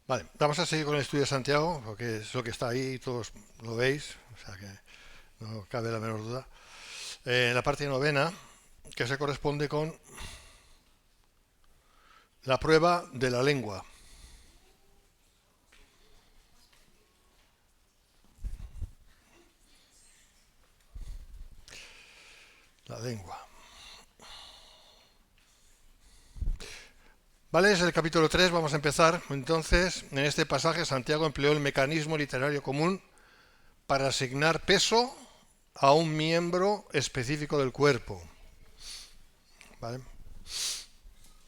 Vale, vamos a seguir con el estudio de Santiago, porque es lo que está ahí, todos lo veis, o sea que no cabe la menor duda. La parte novena, que se corresponde con la prueba de la lengua. La lengua. Vale, es el capítulo 3, vamos a empezar. Entonces, en este pasaje Santiago empleó el mecanismo literario común para asignar peso a un miembro específico del cuerpo. ¿Vale?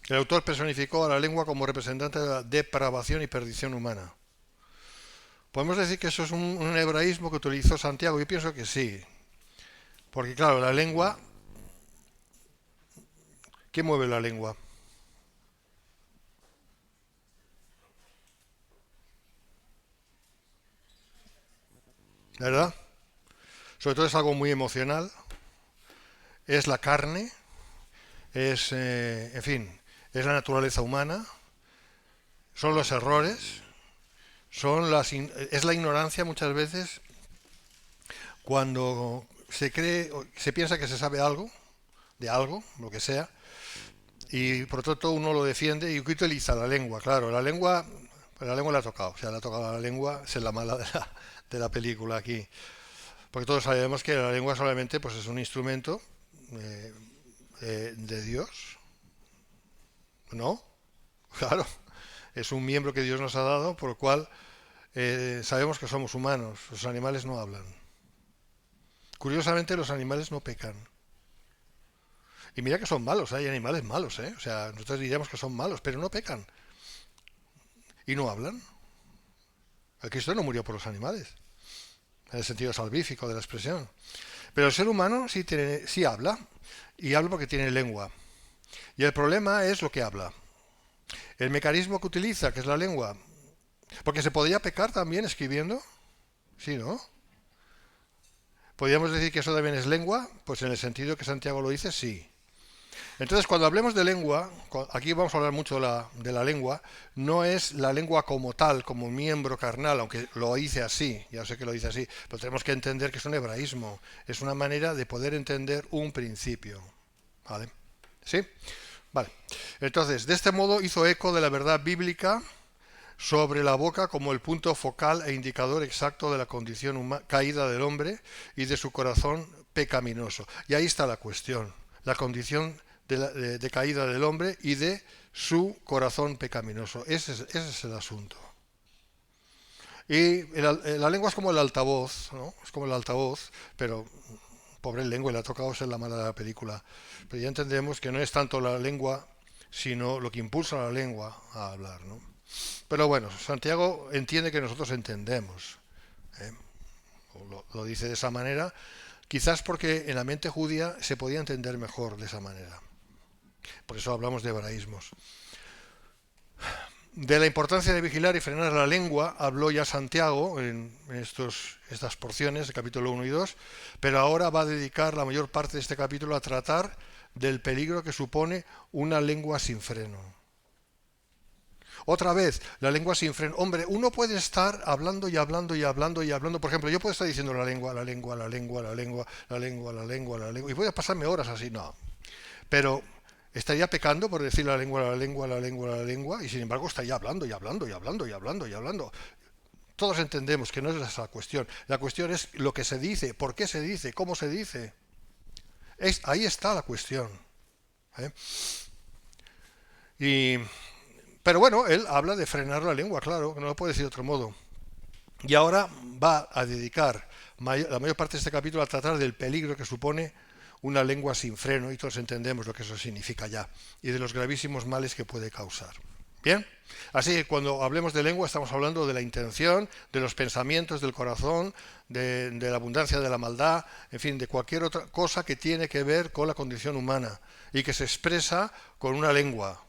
El autor personificó a la lengua como representante de la depravación y perdición humana. ¿Podemos decir que eso es un hebraísmo que utilizó Santiago? Yo pienso que sí. Porque claro, la lengua, ¿qué mueve la lengua? ¿Verdad? Sobre todo es algo muy emocional, es la carne, es, en fin, es la naturaleza humana, son los errores, es la ignorancia muchas veces cuando se cree, se piensa que se sabe algo, de algo, lo que sea, y por lo tanto uno lo defiende y utiliza la lengua, claro, la lengua le ha tocado, o sea, le ha tocado la lengua, es la mala de la película aquí, porque todos sabemos que la lengua solamente pues, es un instrumento eh, de Dios, ¿no? Claro, es un miembro que Dios nos ha dado, por el cual sabemos que somos humanos, los animales no hablan. Curiosamente los animales no pecan. Y mira que son malos, hay animales malos, ¿eh? O sea, nosotros diríamos que son malos, pero no pecan. Y no hablan. El Cristo no murió por los animales, en el sentido salvífico de la expresión. Pero el ser humano sí habla, y habla porque tiene lengua. Y el problema es lo que habla. El mecanismo que utiliza, que es la lengua. Porque se podría pecar también escribiendo. Sí, ¿no? ¿Podríamos decir que eso también es lengua? Pues en el sentido que Santiago lo dice, sí. Entonces, cuando hablemos de lengua, aquí vamos a hablar mucho de la lengua, no es la lengua como tal, como miembro carnal, aunque lo dice así, ya sé que lo dice así, pero tenemos que entender que es un hebraísmo, es una manera de poder entender un principio. ¿Vale? ¿Sí? Vale. Entonces, de este modo hizo eco de la verdad bíblica sobre la boca como el punto focal e indicador exacto de la condición caída del hombre y de su corazón pecaminoso. Y ahí está la cuestión, la condición de caída del hombre y de su corazón pecaminoso. Ese es el asunto. Y la lengua es como el altavoz, ¿no? Es como el altavoz, pero pobre lengua, le ha tocado ser la mala de la película. Pero ya entendemos que no es tanto la lengua, sino lo que impulsa a la lengua a hablar, ¿no? Pero bueno, Santiago entiende que nosotros entendemos. ¿eh? Lo dice de esa manera, quizás porque en la mente judía se podía entender mejor de esa manera. Por eso hablamos de hebraísmos. De la importancia de vigilar y frenar la lengua habló ya Santiago en estas porciones de capítulo 1 y 2, pero ahora va a dedicar la mayor parte de este capítulo a tratar del peligro que supone una lengua sin freno. Otra vez, la lengua sin freno. Hombre, uno puede estar hablando y hablando y hablando y hablando. Por ejemplo, yo puedo estar diciendo la lengua, la lengua, la lengua, la lengua, la lengua, la lengua, la lengua. Y voy a pasarme horas así, no. Pero estaría pecando por decir la lengua, la lengua, la lengua, la lengua. Y sin embargo estaría hablando y hablando y hablando y hablando y hablando. Todos entendemos que no es esa la cuestión. La cuestión es lo que se dice, por qué se dice, cómo se dice. Ahí está la cuestión. ¿eh? Y pero bueno, él habla de frenar la lengua, claro, que no lo puede decir de otro modo. Y ahora va a dedicar la mayor parte de este capítulo a tratar del peligro que supone una lengua sin freno, y todos entendemos lo que eso significa ya, y de los gravísimos males que puede causar. Bien, así que cuando hablemos de lengua estamos hablando de la intención, de los pensamientos del corazón, de la abundancia de la maldad, en fin, de cualquier otra cosa que tiene que ver con la condición humana y que se expresa con una lengua.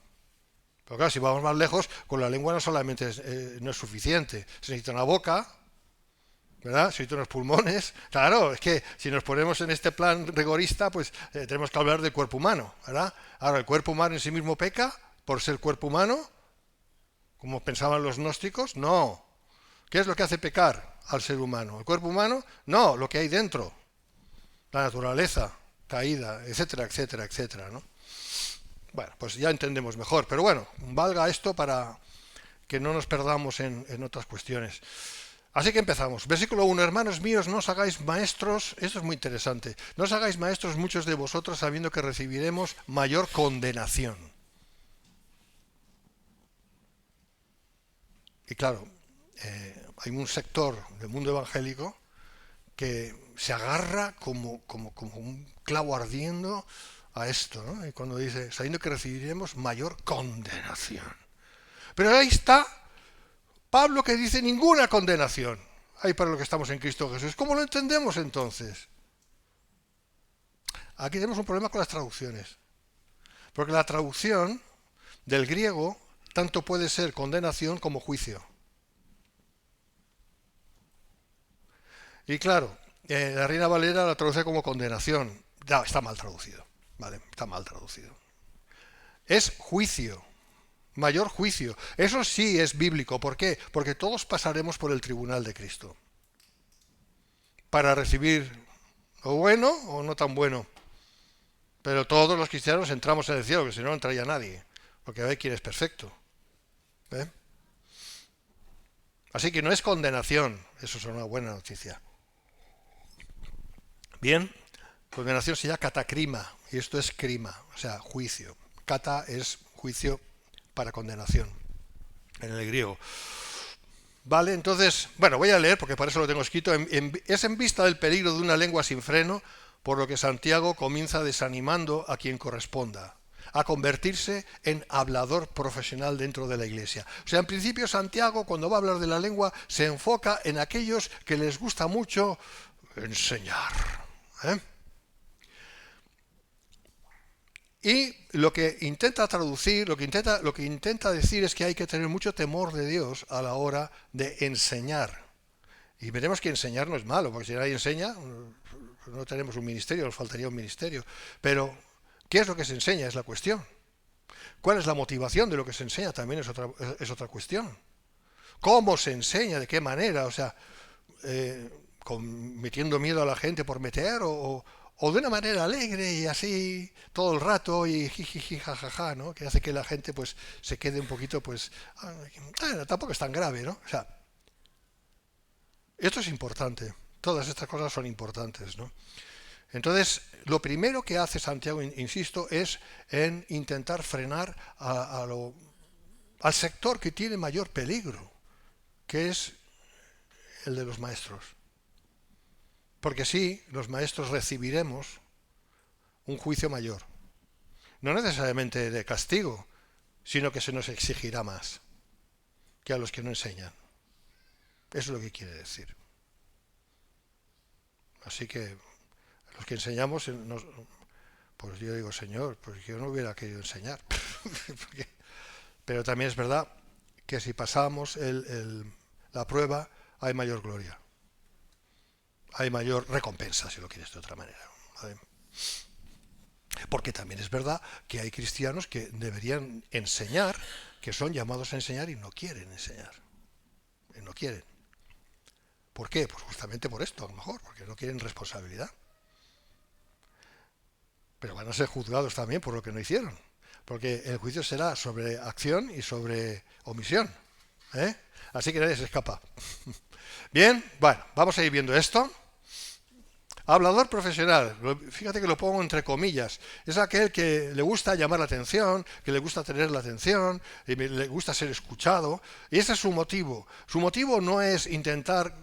Pero claro, si vamos más lejos, con la lengua no solamente no es suficiente, se necesita una boca, ¿verdad? Se necesitan unos pulmones. Claro, es que si nos ponemos en este plan rigorista, pues tenemos que hablar del cuerpo humano, ¿verdad? Ahora, ¿el cuerpo humano en sí mismo peca por ser cuerpo humano? como pensaban los gnósticos, no. ¿Qué es lo que hace pecar al ser humano? ¿El cuerpo humano? No, lo que hay dentro, la naturaleza caída, etcétera, etcétera, etcétera, ¿no? Bueno, pues ya entendemos mejor, pero bueno, valga esto para que no nos perdamos en otras cuestiones. Así que empezamos. Versículo 1. Hermanos míos, no os hagáis maestros, esto es muy interesante, no os hagáis maestros muchos de vosotros sabiendo que recibiremos mayor condenación. Y claro, hay un sector del mundo evangélico que se agarra como un clavo ardiendo a esto, ¿no? Y cuando dice, sabiendo que recibiremos mayor condenación. Pero ahí está Pablo que dice ninguna condenación hay para lo que estamos en Cristo Jesús. ¿Cómo lo entendemos entonces? Aquí tenemos un problema con las traducciones. Porque la traducción del griego tanto puede ser condenación como juicio. Y claro, la Reina Valera la traduce como condenación. Ya, está mal traducido. Vale, está mal traducido. Es juicio. Mayor juicio. Eso sí es bíblico. ¿Por qué? Porque todos pasaremos por el tribunal de Cristo. Para recibir lo bueno o no tan bueno. Pero todos los cristianos entramos en el cielo, que si no, no entraría nadie. Porque a ver quién es perfecto. ¿Eh? Así que no es condenación. Eso es una buena noticia. Bien, condenación sería catacrima. Y esto es crima, o sea, juicio. Cata es juicio para condenación en el griego. Vale, entonces, bueno, voy a leer porque para eso lo tengo escrito. Es en vista del peligro de una lengua sin freno, por lo que Santiago comienza desanimando a quien corresponda a convertirse en hablador profesional dentro de la iglesia. O sea, en principio Santiago, cuando va a hablar de la lengua, se enfoca en aquellos que les gusta mucho enseñar. ¿Eh? Y lo que intenta traducir, lo que intenta decir es que hay que tener mucho temor de Dios a la hora de enseñar. Y veremos que enseñar no es malo, porque si nadie enseña, no tenemos un ministerio, nos faltaría un ministerio. Pero, ¿qué es lo que se enseña? Es la cuestión. ¿Cuál es la motivación de lo que se enseña? También es otra cuestión. ¿Cómo se enseña? ¿De qué manera? O sea, metiendo miedo a la gente por meter o de una manera alegre y así todo el rato y jiji, jajaja, ¿no? Que hace que la gente pues se quede un poquito pues tampoco es tan grave, ¿no? O sea, esto es importante. Todas estas cosas son importantes, ¿no? Entonces, lo primero que hace Santiago, insisto, es en intentar frenar al sector que tiene mayor peligro, que es el de los maestros. Porque sí, los maestros recibiremos un juicio mayor. No necesariamente de castigo, sino que se nos exigirá más que a los que no enseñan. Eso es lo que quiere decir. Así que los que enseñamos, pues yo digo, Señor, pues yo no hubiera querido enseñar. Pero también es verdad que si pasamos la prueba, hay mayor gloria. Hay mayor recompensa, si lo quieres de otra manera. ¿Vale? Porque también es verdad que hay cristianos que deberían enseñar, que son llamados a enseñar y no quieren enseñar. No quieren. ¿Por qué? Pues justamente por esto, a lo mejor, porque no quieren responsabilidad. Pero van a ser juzgados también por lo que no hicieron. Porque el juicio será sobre acción y sobre omisión. ¿Eh? Así que nadie se escapa. Bien, bueno, vamos a ir viendo esto. Hablador profesional, fíjate que lo pongo entre comillas, es aquel que le gusta llamar la atención, que le gusta tener la atención, y le gusta ser escuchado, y ese es su motivo. Su motivo no es intentar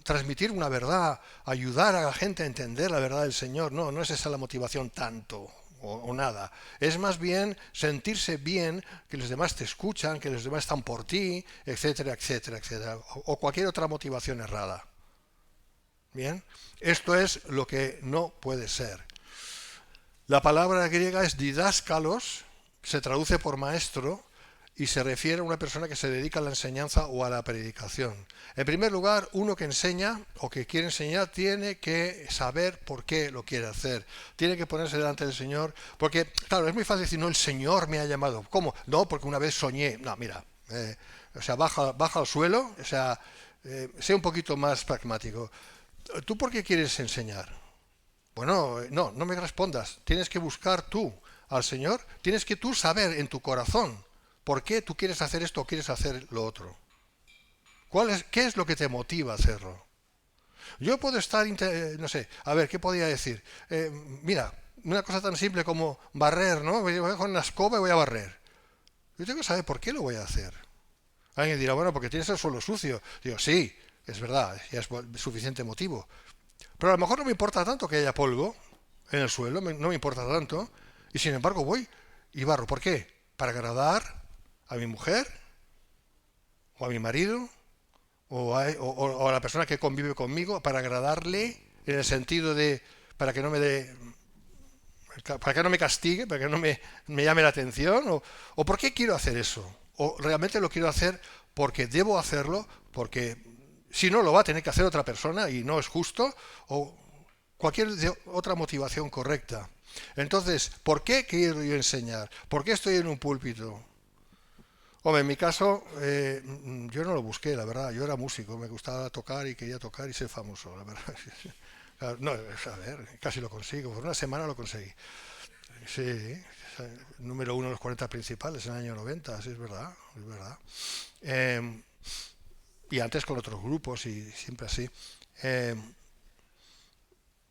transmitir una verdad, ayudar a la gente a entender la verdad del Señor, no es esa la motivación tanto o nada. Es más bien sentirse bien, que los demás te escuchan, que los demás están por ti, etcétera, etcétera, etcétera, o cualquier otra motivación errada. Bien, esto es lo que no puede ser. La palabra griega es didáskalos, se traduce por maestro y se refiere a una persona que se dedica a la enseñanza o a la predicación. En primer lugar, uno que enseña o que quiere enseñar tiene que saber por qué lo quiere hacer. Tiene que ponerse delante del Señor, porque, claro, es muy fácil decir, no, el Señor me ha llamado. ¿Cómo? No, porque una vez soñé. No, mira, O sea, baja al suelo, o sea, sé un poquito más pragmático. ¿Tú por qué quieres enseñar? Bueno, no me respondas. Tienes que buscar tú al Señor. Tienes que tú saber en tu corazón por qué tú quieres hacer esto o quieres hacer lo otro. ¿Qué es lo que te motiva a hacerlo? Yo puedo estar, no sé, a ver, ¿qué podría decir? Mira, una cosa tan simple como barrer, ¿no? Voy con una escoba y voy a barrer. Yo tengo que saber por qué lo voy a hacer. Alguien dirá, bueno, porque tienes el suelo sucio. Digo, sí, es verdad, ya es suficiente motivo. Pero a lo mejor no me importa tanto que haya polvo en el suelo, no me importa tanto. Y sin embargo voy y barro. ¿Por qué? Para agradar a mi mujer, o a mi marido, o a la persona que convive conmigo, para agradarle en el sentido de, para que no me dé, para que no me castigue, para que no me llame la atención, o por qué quiero hacer eso. O realmente lo quiero hacer porque debo hacerlo, porque si no lo va a tener que hacer otra persona y no es justo, o cualquier otra motivación correcta. Entonces, ¿por qué quiero yo enseñar? ¿Por qué estoy en un púlpito? Hombre, en mi caso, yo no lo busqué, la verdad. Yo era músico, me gustaba tocar y quería tocar y ser famoso, la verdad. Claro, no, a ver, casi lo consigo. Por una semana lo conseguí. Sí, número uno de los 40 principales en el año 90, sí, es verdad, es verdad. Eh, y antes con otros grupos y siempre así. Eh,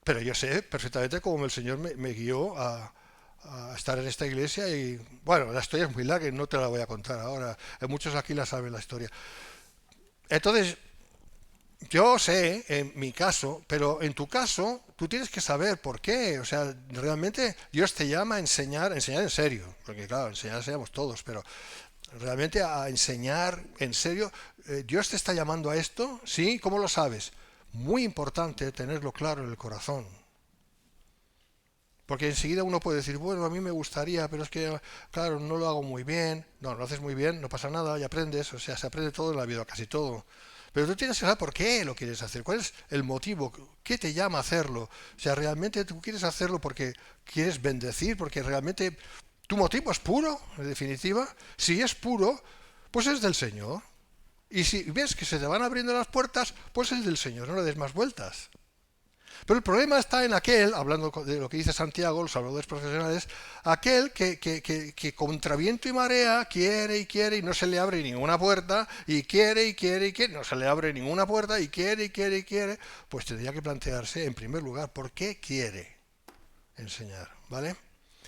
pero yo sé perfectamente cómo el Señor me guió a estar en esta iglesia y, bueno, la historia es muy larga y no te la voy a contar ahora. Muchos aquí la saben la historia. Entonces, yo sé, en mi caso, pero en tu caso, tú tienes que saber por qué. O sea, realmente Dios te llama a enseñar en serio. Porque claro, enseñar enseñamos todos, pero realmente a enseñar en serio. ¿Dios te está llamando a esto? ¿Sí? ¿Cómo lo sabes? Muy importante tenerlo claro en el corazón. Porque enseguida uno puede decir, bueno, a mí me gustaría, pero es que, claro, no lo hago muy bien. No, lo haces muy bien, no pasa nada, y aprendes. O sea, se aprende todo en la vida, casi todo. Pero tú tienes que saber por qué lo quieres hacer, cuál es el motivo, qué te llama a hacerlo. O sea, realmente tú quieres hacerlo porque quieres bendecir, porque realmente tu motivo es puro, en definitiva. Si es puro, pues es del Señor. Y si ves que se te van abriendo las puertas, pues es del Señor, no le des más vueltas. Pero el problema está en aquel, hablando de lo que dice Santiago, los habladores profesionales, aquel que contra viento y marea quiere y no se le abre ninguna puerta, y quiere, no se le abre ninguna puerta, y quiere, pues tendría que plantearse en primer lugar, ¿por qué quiere enseñar? ¿Vale?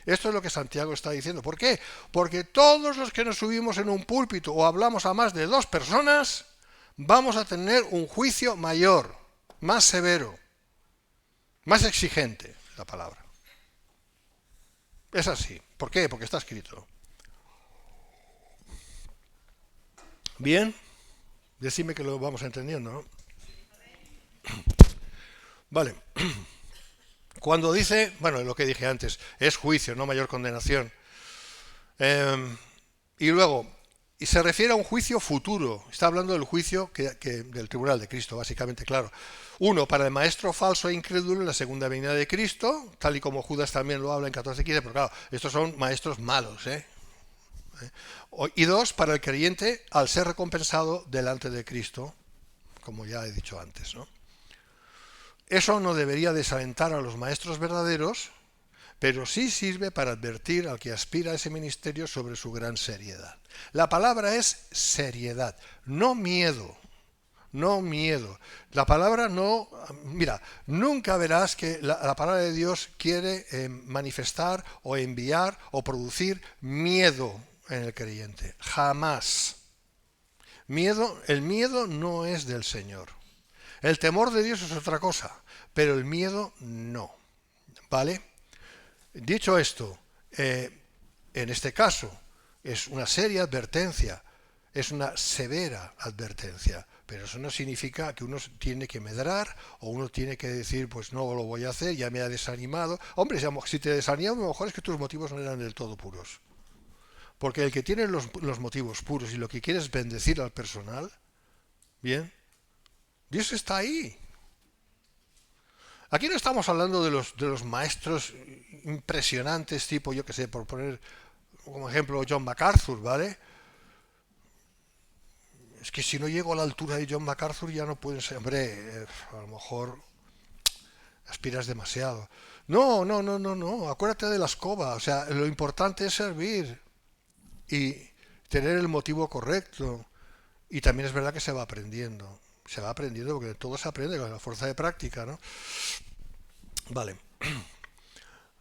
Esto es lo que Santiago está diciendo. ¿Por qué? Porque todos los que nos subimos en un púlpito o hablamos a más de dos personas, vamos a tener un juicio mayor, más severo. Más exigente la palabra. Es así. ¿Por qué? Porque está escrito. Bien, decime que lo vamos entendiendo, ¿no? Vale. Cuando dice, bueno, lo que dije antes, es juicio, no mayor condenación. Y luego, y se refiere a un juicio futuro. Está hablando del juicio del tribunal de Cristo, básicamente, claro. Uno, para el maestro falso e incrédulo en la segunda venida de Cristo, tal y como Judas también lo habla en 14:15, pero claro, estos son maestros malos, ¿eh? Y dos, para el creyente al ser recompensado delante de Cristo, como ya he dicho antes, ¿no? Eso no debería desalentar a los maestros verdaderos, pero sí sirve para advertir al que aspira a ese ministerio sobre su gran seriedad. La palabra es seriedad, no miedo. No miedo. La palabra no... Mira, nunca verás que la palabra de Dios quiere manifestar o enviar o producir miedo en el creyente. Jamás. El miedo no es del Señor. El temor de Dios es otra cosa, pero el miedo no. ¿Vale? Dicho esto, en este caso es una seria advertencia, es una severa advertencia, pero eso no significa que uno tiene que medrar o uno tiene que decir, pues no lo voy a hacer, ya me ha desanimado. Hombre, si te desanima, a lo mejor es que tus motivos no eran del todo puros. Porque el que tiene los motivos puros y lo que quiere es bendecir al personal, bien, Dios está ahí. Aquí no estamos hablando de los maestros impresionantes, tipo, yo que sé, por poner como ejemplo John MacArthur, ¿vale? es que si no llego a la altura de John MacArthur ya no pueden ser, hombre, a lo mejor aspiras demasiado. No, no, no, no, no, acuérdate de la escoba, o sea, lo importante es servir y tener el motivo correcto. Y también es verdad que se va aprendiendo porque todo se aprende con la fuerza de práctica, ¿no? Vale.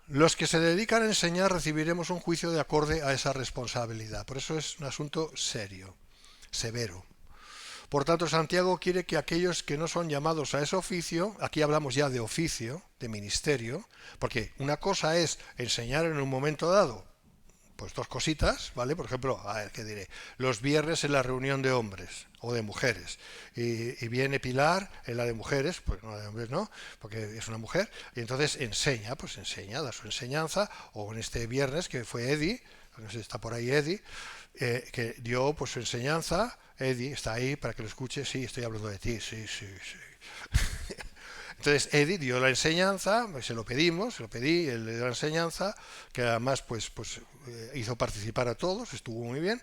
Los que se dedican a enseñar recibiremos un juicio de acorde a esa responsabilidad. Por eso es un asunto serio, severo. Por tanto, Santiago quiere que aquellos que no son llamados a ese oficio, aquí hablamos ya de oficio, de ministerio, porque una cosa es enseñar en un momento dado, pues dos cositas, ¿vale? Por ejemplo, a ver, ¿qué diré? Los viernes en la reunión de hombres o de mujeres. Y viene Pilar en la de mujeres, pues no la de hombres no, porque es una mujer, y entonces enseña, pues enseña, da su enseñanza, o en este viernes que fue Eddie, no sé si está por ahí Eddie, que dio pues su enseñanza. Eddie está ahí para que lo escuche. Sí, estoy hablando de ti, sí, sí, sí. Entonces Eddie dio la enseñanza, se lo pedí, él le dio la enseñanza, que además pues hizo participar a todos, estuvo muy bien,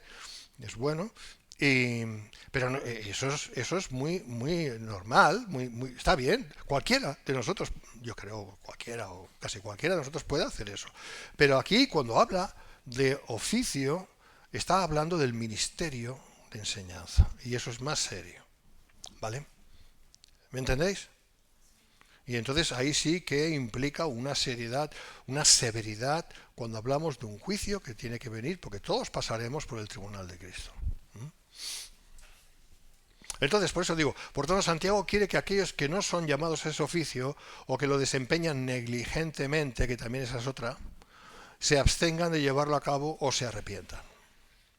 es bueno. Pero no, eso es muy muy normal, está bien. Cualquiera de nosotros, yo creo, cualquiera o casi cualquiera de nosotros puede hacer eso. Pero aquí cuando habla de oficio, está hablando del ministerio de enseñanza. Y eso es más serio. ¿Vale? ¿Me entendéis? Y entonces ahí sí que implica una seriedad, una severidad cuando hablamos de un juicio que tiene que venir, porque todos pasaremos por el tribunal de Cristo. Entonces, por eso digo, por tanto, Santiago quiere que aquellos que no son llamados a ese oficio o que lo desempeñan negligentemente, que también esa es otra, se abstengan de llevarlo a cabo o se arrepientan.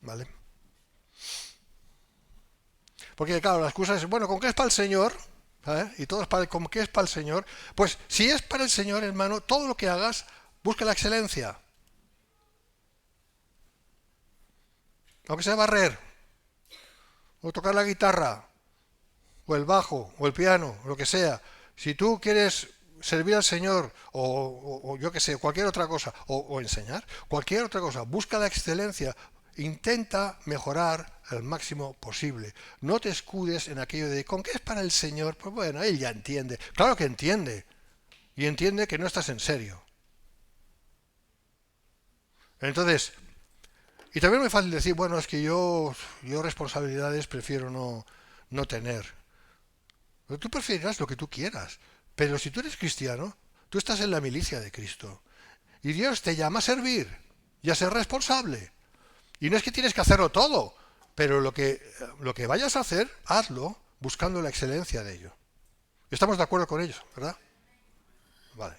¿Vale? Porque claro, la excusa es, bueno, ¿con qué es para el Señor? ¿Sabes? Y todo es para, ¿con qué es para el Señor? Pues si es para el Señor, hermano, todo lo que hagas, busca la excelencia. Aunque sea barrer, o tocar la guitarra, o el bajo, o el piano, lo que sea. Si tú quieres servir al Señor, o yo que sé, cualquier otra cosa, o enseñar, cualquier otra cosa, busca la excelencia, intenta mejorar al máximo posible. No te escudes en aquello de ¿con qué es para el Señor? Pues bueno, él ya entiende. Claro que entiende. Y entiende que no estás en serio. Entonces, y también es muy fácil decir, bueno, es que yo responsabilidades prefiero no tener. Pero tú preferirás lo que tú quieras. Pero si tú eres cristiano, tú estás en la milicia de Cristo. Y Dios te llama a servir y a ser responsable. Y no es que tienes que hacerlo todo, pero lo que vayas a hacer, hazlo buscando la excelencia de ello. Estamos de acuerdo con ello, ¿verdad? Vale.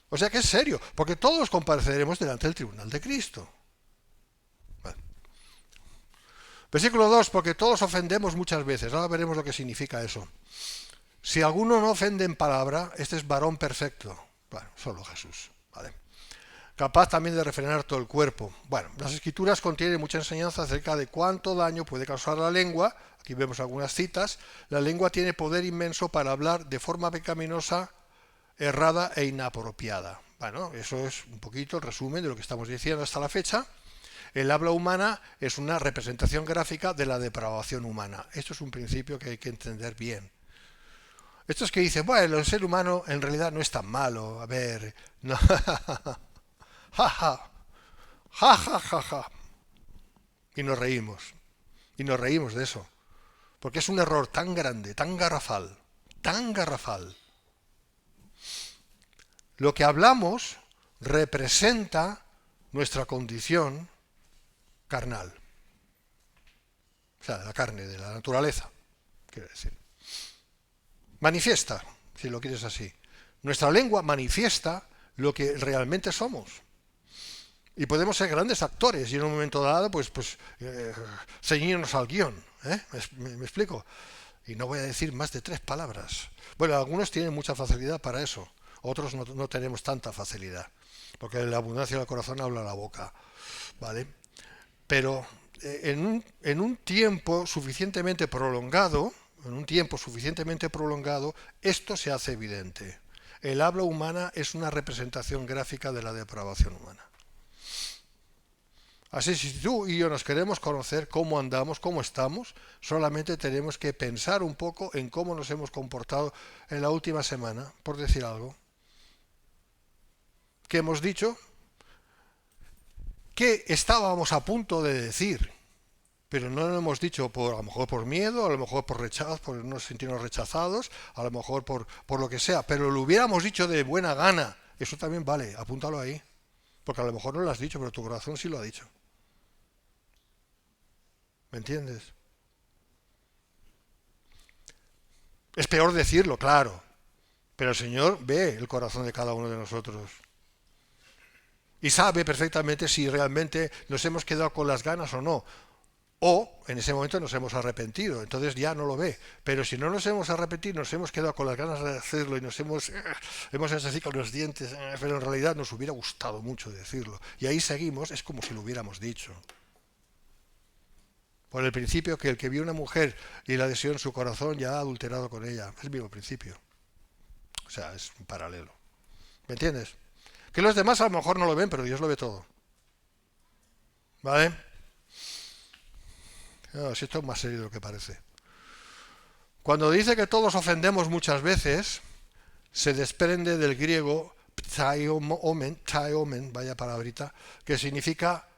O sea que es serio, porque todos compareceremos delante del tribunal de Cristo. Vale. Versículo 2, porque todos ofendemos muchas veces. Ahora veremos lo que significa eso. Si alguno no ofende en palabra, este es varón perfecto. Bueno, solo Jesús. ¿Vale? Capaz también de refrenar todo el cuerpo. Bueno, las escrituras contienen mucha enseñanza acerca de cuánto daño puede causar la lengua. Aquí vemos algunas citas. La lengua tiene poder inmenso para hablar de forma pecaminosa, errada e inapropiada. Bueno, eso es un poquito el resumen de lo que estamos diciendo hasta la fecha. El habla humana es una representación gráfica de la depravación humana. Esto es un principio que hay que entender bien. Estos que dicen, bueno, el ser humano en realidad no es tan malo. A ver, no. Ja, ja, ja, ja, ja, ja. Y nos reímos. Y nos reímos de eso. Porque es un error tan grande, tan garrafal, tan garrafal. Lo que hablamos representa nuestra condición carnal. O sea, de la carne, de la naturaleza, quiero decir. Manifiesta, si lo quieres así. Nuestra lengua manifiesta lo que realmente somos. Y podemos ser grandes actores y en un momento dado, pues ceñirnos al guión. ¿Me explico? Y no voy a decir más de 3 palabras. Bueno, algunos tienen mucha facilidad para eso. Otros no tenemos tanta facilidad. Porque la abundancia del corazón habla la boca. ¿Vale? Pero en un tiempo suficientemente prolongado, esto se hace evidente. El habla humana es una representación gráfica de la depravación humana. Así, si tú y yo nos queremos conocer cómo andamos, cómo estamos, solamente tenemos que pensar un poco en cómo nos hemos comportado en la última semana, por decir algo. ¿Qué hemos dicho? ¿Qué estábamos a punto de decir? Pero no lo hemos dicho a lo mejor por miedo, a lo mejor por rechazo, por no sentirnos rechazados, a lo mejor por lo que sea, pero lo hubiéramos dicho de buena gana. Eso también vale, apúntalo ahí. Porque a lo mejor no lo has dicho, pero tu corazón sí lo ha dicho. ¿Me entiendes? Es peor decirlo, claro, pero el Señor ve el corazón de cada uno de nosotros y sabe perfectamente si realmente nos hemos quedado con las ganas o no. O en ese momento nos hemos arrepentido, entonces ya no lo ve. Pero si no nos hemos arrepentido, nos hemos quedado con las ganas de hacerlo y hemos hecho así con los dientes, pero en realidad nos hubiera gustado mucho decirlo. Y ahí seguimos, es como si lo hubiéramos dicho. Por el principio que el que vio una mujer y la deseó en su corazón ya ha adulterado con ella. Es el mismo principio. O sea, es un paralelo. ¿Me entiendes? Que los demás a lo mejor no lo ven, pero Dios lo ve todo. ¿Vale? No, si esto es más serio de lo que parece. Cuando dice que todos ofendemos muchas veces, se desprende del griego taiomen, vaya palabrita, que significa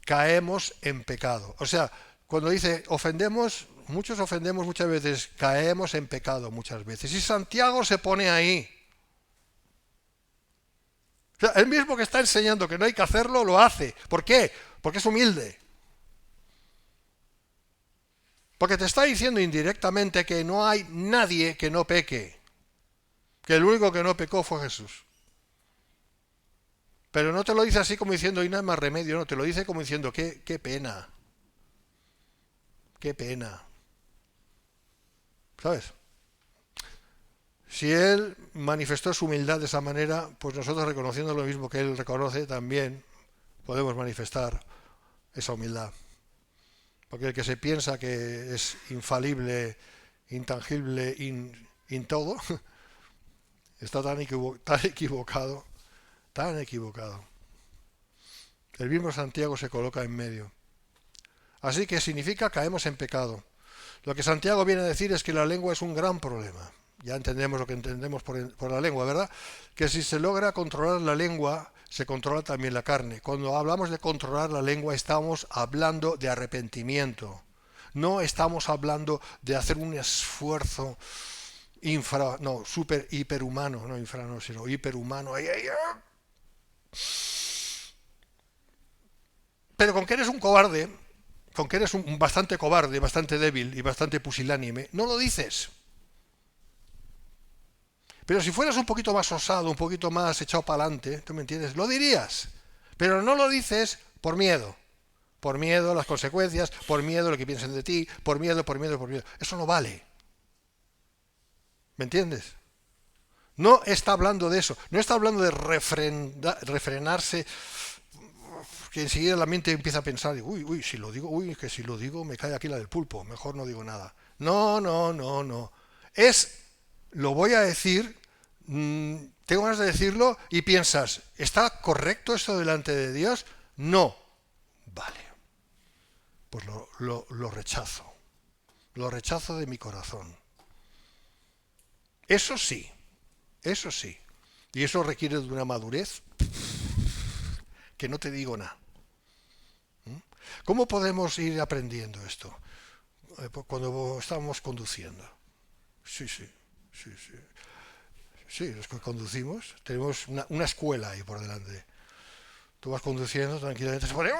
caemos en pecado. O sea, cuando dice ofendemos, muchos ofendemos muchas veces, caemos en pecado muchas veces. Y Santiago se pone ahí. O sea, él mismo que está enseñando que no hay que hacerlo, lo hace. ¿Por qué? Porque es humilde. Porque te está diciendo indirectamente que no hay nadie que no peque. Que el único que no pecó fue Jesús. Pero no te lo dice así como diciendo, y no hay más remedio, no, te lo dice como diciendo, qué pena. Qué pena. ¿Sabes? Si él manifestó su humildad de esa manera, pues nosotros reconociendo lo mismo que él reconoce, también podemos manifestar esa humildad. Porque el que se piensa que es infalible, intangible, todo, está tan equivocado, tan equivocado. El mismo Santiago se coloca en medio. Así que significa caemos en pecado. Lo que Santiago viene a decir es que la lengua es un gran problema. Ya entendemos lo que entendemos por la lengua, ¿verdad? Que si se logra controlar la lengua, se controla también la carne. Cuando hablamos de controlar la lengua, estamos hablando de arrepentimiento. No estamos hablando de hacer un esfuerzo hiperhumano, no infra, no, sino hiperhumano. Pero con que eres un cobarde, con que eres bastante cobarde, bastante débil y bastante pusilánime, no lo dices. Pero si fueras un poquito más osado, un poquito más echado para adelante, ¿tú me entiendes? Lo dirías. Pero no lo dices por miedo. Por miedo a las consecuencias, por miedo a lo que piensen de ti, por miedo. Eso no vale. ¿Me entiendes? No está hablando de eso. No está hablando de refrenarse, que enseguida la mente empieza a pensar, si lo digo me cae aquí la del pulpo, mejor no digo nada. No. Lo voy a decir, tengo ganas de decirlo y piensas, ¿está correcto esto delante de Dios? No. Vale. Pues lo rechazo. Lo rechazo de mi corazón. Eso sí. Y eso requiere de una madurez que no te digo nada. ¿Cómo podemos ir aprendiendo esto? Cuando estamos conduciendo. Sí. Sí, los que conducimos, tenemos una escuela ahí por delante. Tú vas conduciendo tranquilamente, se pone...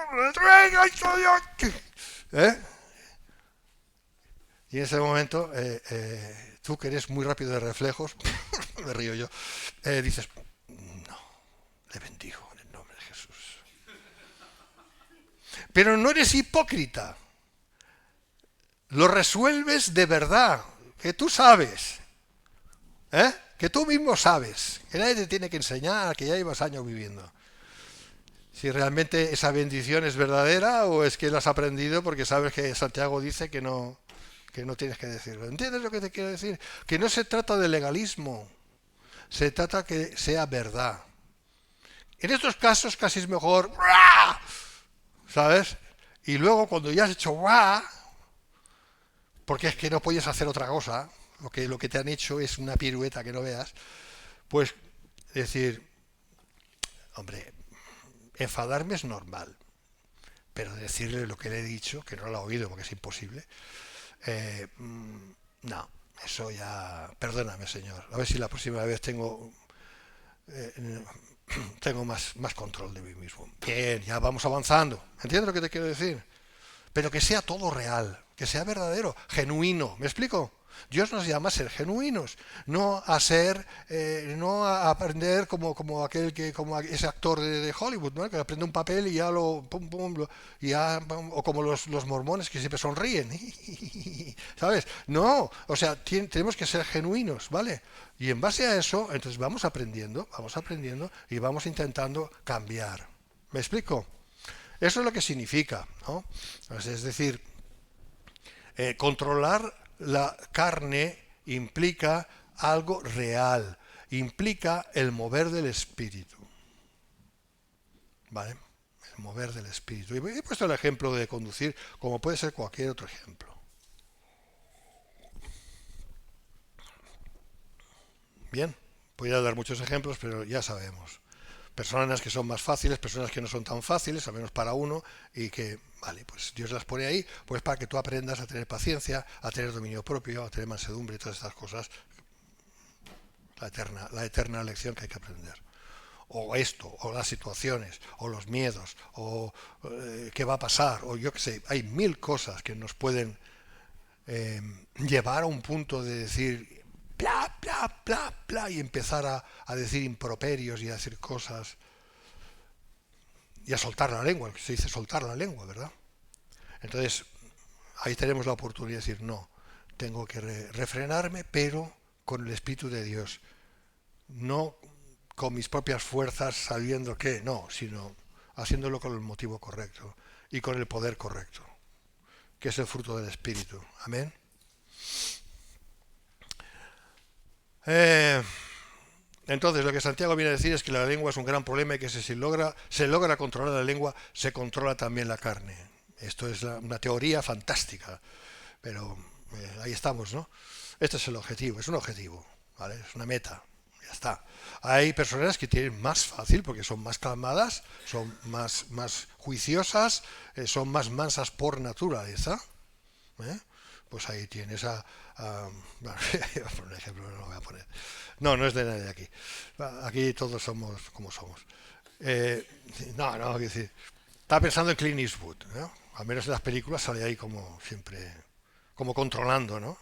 Y en ese momento, tú que eres muy rápido de reflejos, me río yo, dices, no, le bendigo en el nombre de Jesús. Pero no eres hipócrita. Lo resuelves de verdad, que tú sabes. Que tú mismo sabes, que nadie te tiene que enseñar, que ya llevas años viviendo. Si realmente esa bendición es verdadera o es que la has aprendido porque sabes que Santiago dice que no tienes que decirlo. ¿Entiendes lo que te quiero decir? Que no se trata de legalismo, se trata que sea verdad. En estos casos casi es mejor, ¿sabes? Y luego cuando ya has hecho ¡guau! Porque es que no puedes hacer otra cosa, lo que te han hecho es una pirueta que no veas, pues decir, hombre, enfadarme es normal, pero decirle lo que le he dicho, que no lo ha oído porque es imposible, eh, mm, no, eso ya, perdóname señor, a ver si la próxima vez eh, tengo más control de mí mismo. Bien, ya vamos avanzando, ¿entiendes lo que te quiero decir? Pero que sea todo real, que sea verdadero, genuino. ¿Me explico? Dios nos llama a ser genuinos, no a ser, no a aprender como aquel que, como ese actor de Hollywood, ¿no? Que aprende un papel y ya lo, pum, pum, y ya, o como los mormones que siempre sonríen, ¿sabes? No, o sea, tenemos que ser genuinos, ¿vale? Y en base a eso, entonces vamos aprendiendo y vamos intentando cambiar. ¿Me explico? Eso es lo que significa, ¿no? Es decir, controlar la carne implica algo real, implica el mover del espíritu, ¿vale? El mover del espíritu. Y he puesto el ejemplo de conducir como puede ser cualquier otro ejemplo. Bien, podría dar muchos ejemplos, pero ya sabemos. Personas que son más fáciles, personas que no son tan fáciles, al menos para uno, y que, vale, pues Dios las pone ahí, pues para que tú aprendas a tener paciencia, a tener dominio propio, a tener mansedumbre y todas estas cosas, la eterna lección que hay que aprender. O esto, o las situaciones, o los miedos, o qué va a pasar, o yo qué sé, hay mil cosas que nos pueden llevar a un punto de decir bla, bla, bla, bla, y empezar a decir improperios y a decir cosas y a soltar la lengua, que se dice soltar la lengua, ¿verdad? Entonces, ahí tenemos la oportunidad de decir, no, tengo que refrenarme, pero con el Espíritu de Dios, no con mis propias fuerzas sabiendo que, no, sino haciéndolo con el motivo correcto y con el poder correcto, que es el fruto del Espíritu. Amén. Eh, entonces, lo que Santiago viene a decir es que la lengua es un gran problema y que si se logra controlar la lengua, se controla también la carne. Esto es una teoría fantástica, pero ahí estamos, ¿no? Este es el objetivo, es un objetivo, ¿vale? Es una meta, ya está. Hay personas que tienen más fácil porque son más calmadas, son más juiciosas, son más mansas por naturaleza, ¿eh? Pues ahí tienes bueno, por un ejemplo no lo voy a poner. No, no es de nadie de aquí. Aquí todos somos como somos. Eh, no, quiero decir, estaba pensando en Clint Eastwood, ¿no? Al menos en las películas sale ahí como siempre, como controlando, ¿no?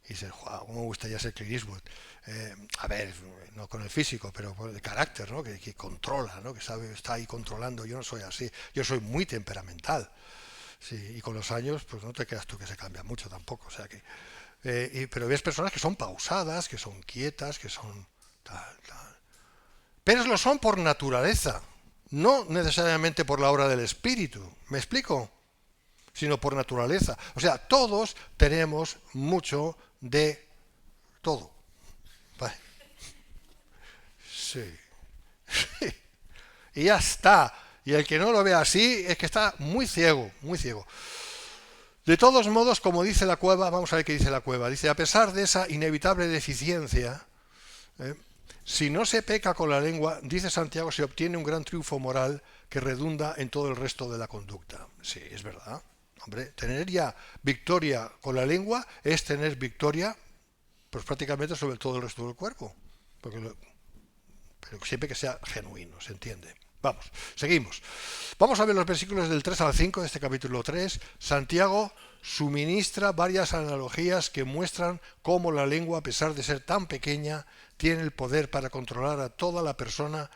Y dices, wow, ¿cómo me gustaría ser Clint Eastwood? A ver, no con el físico, pero con el carácter, ¿no? Que controla, ¿no? Que sabe, está ahí controlando. Yo no soy así. Yo soy muy temperamental. Sí, y con los años, pues no te creas tú que se cambia mucho tampoco. O sea que, pero ves personas que son pausadas, que son quietas, que son tal, tal. Pero lo son por naturaleza, no necesariamente por la obra del espíritu. ¿Me explico? Sino por naturaleza. O sea, todos tenemos mucho de todo. Vale. Sí. Y ya está. Y el que no lo ve así es que está muy ciego, muy ciego. De todos modos, como dice la cueva, vamos a ver qué dice la cueva. Dice, a pesar de esa inevitable deficiencia, ¿eh? Si no se peca con la lengua, dice Santiago, se obtiene un gran triunfo moral que redunda en todo el resto de la conducta. Sí, es verdad. Hombre, tener ya victoria con la lengua es tener victoria, pues prácticamente sobre todo el resto del cuerpo. Pero siempre que sea genuino, ¿se entiende? Vamos, seguimos. Vamos a ver los versículos del 3 al 5 de este capítulo 3. Santiago suministra varias analogías que muestran cómo la lengua, a pesar de ser tan pequeña, tiene el poder para controlar a toda la persona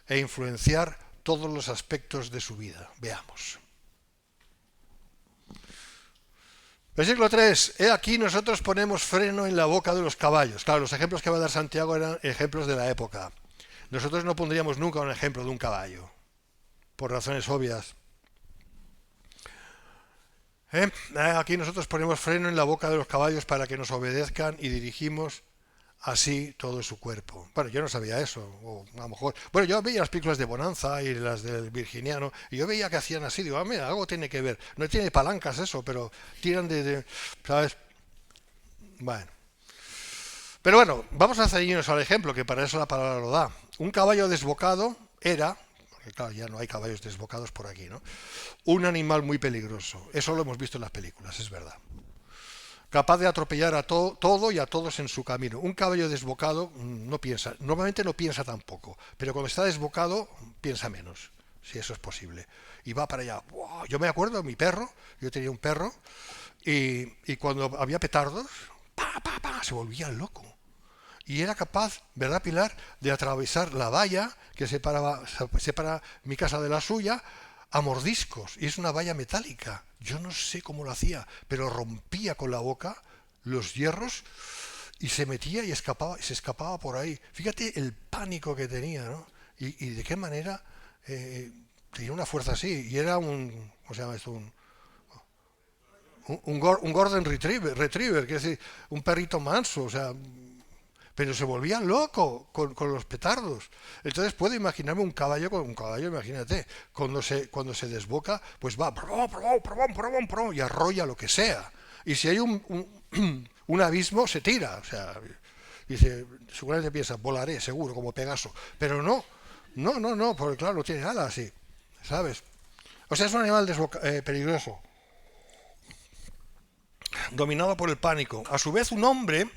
e influenciar todos los aspectos de su vida. Veamos. Versículo 3. He aquí nosotros ponemos freno en la boca de los caballos. Claro, los ejemplos que va a dar Santiago eran ejemplos de la época. Nosotros no pondríamos nunca un ejemplo de un caballo, por razones obvias. Aquí nosotros ponemos freno en la boca de los caballos para que nos obedezcan y dirigimos así todo su cuerpo. Bueno, yo no sabía eso, o a lo mejor... Bueno, yo veía las películas de Bonanza y las del Virginiano, y yo veía que hacían así, digo, mira, algo tiene que ver. No tiene palancas eso, pero tiran ¿sabes? Bueno. Pero bueno, vamos a ceñirnos al ejemplo, que para eso la palabra lo da. Un caballo desbocado era, porque claro, ya no hay caballos desbocados por aquí, ¿no? Un animal muy peligroso. Eso lo hemos visto en las películas, es verdad. Capaz de atropellar a todo y a todos en su camino. Un caballo desbocado no piensa, normalmente no piensa tampoco, pero cuando está desbocado piensa menos, si eso es posible. Y va para allá. ¡Wow! Yo me acuerdo de mi perro, yo tenía un perro, y cuando había petardos, ¡pa, pa, pa! Se volvía loco. Y era capaz, ¿verdad, Pilar?, de atravesar la valla que separa mi casa de la suya a mordiscos. Y es una valla metálica. Yo no sé cómo lo hacía, pero rompía con la boca los hierros y se metía y se escapaba por ahí. Fíjate el pánico que tenía, ¿no? Y de qué manera tenía una fuerza así. Y era ¿cómo se llama esto? Un Golden Retriever, que es decir, un perrito manso, o sea, pero se volvía loco con los petardos. Entonces puedo imaginarme un caballo con un caballo, imagínate, cuando se desboca, pues va y arrolla lo que sea. Y si hay un abismo, se tira. O sea, dice, seguramente piensa, volaré, seguro, como Pegaso. Pero no, porque claro, no tiene alas así, ¿sabes? O sea, es un animal peligroso, dominado por el pánico. A su vez, un hombre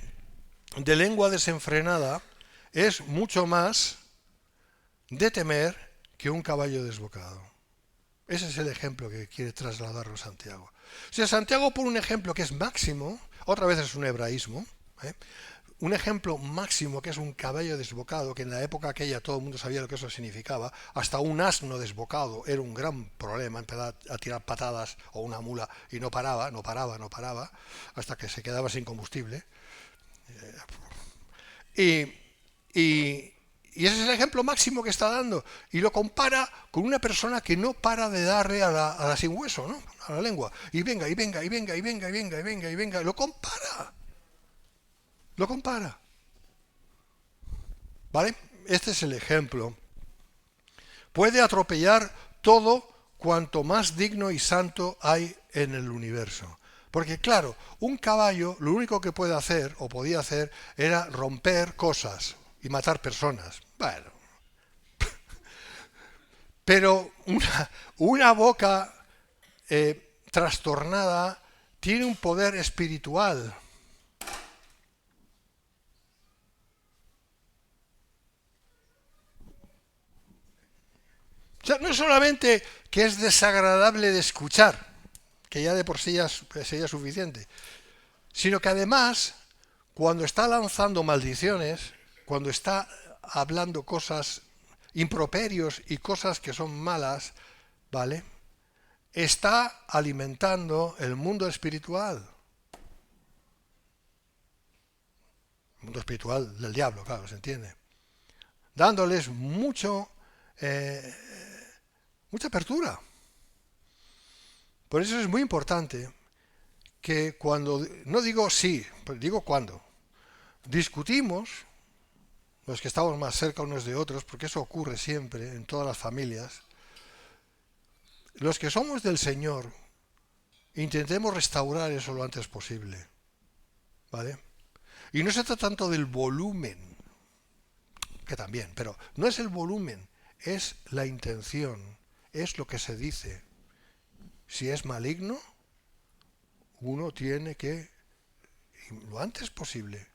de lengua desenfrenada es mucho más de temer que un caballo desbocado. Ese es el ejemplo que quiere trasladarnos Santiago. Si Santiago pone un ejemplo que es máximo, otra vez es un hebraísmo, un ejemplo máximo que es un caballo desbocado, que en la época aquella todo el mundo sabía lo que eso significaba, hasta un asno desbocado era un gran problema, empezaba a tirar patadas, o una mula, y no paraba, hasta que se quedaba sin combustible. Y, y, y ese es el ejemplo máximo que está dando. Y lo compara con una persona que no para de darle a la sin hueso, ¿no? A la lengua. Y venga, y venga, y venga, y venga, y venga, y venga, y venga. Lo compara. Lo compara. ¿Vale? Este es el ejemplo. Puede atropellar todo cuanto más digno y santo hay en el universo. Porque claro, un caballo lo único que puede hacer, o podía hacer, era romper cosas y matar personas. Bueno, pero una boca trastornada tiene un poder espiritual. O sea, no es solamente que es desagradable de escuchar, que ya de por sí ya sería suficiente, sino que además, cuando está lanzando maldiciones, cuando está hablando cosas, improperios y cosas que son malas, ¿vale? Está alimentando el mundo espiritual. El mundo espiritual del diablo, claro, se entiende. Dándoles eh, mucha apertura. Por eso es muy importante que cuando, no digo sí, pero digo cuando, discutimos, los que estamos más cerca unos de otros, porque eso ocurre siempre en todas las familias, los que somos del Señor, intentemos restaurar eso lo antes posible, ¿vale? Y no se trata tanto del volumen, que también, pero no es el volumen, es la intención, es lo que se dice. Si es maligno, uno tiene que, lo antes posible,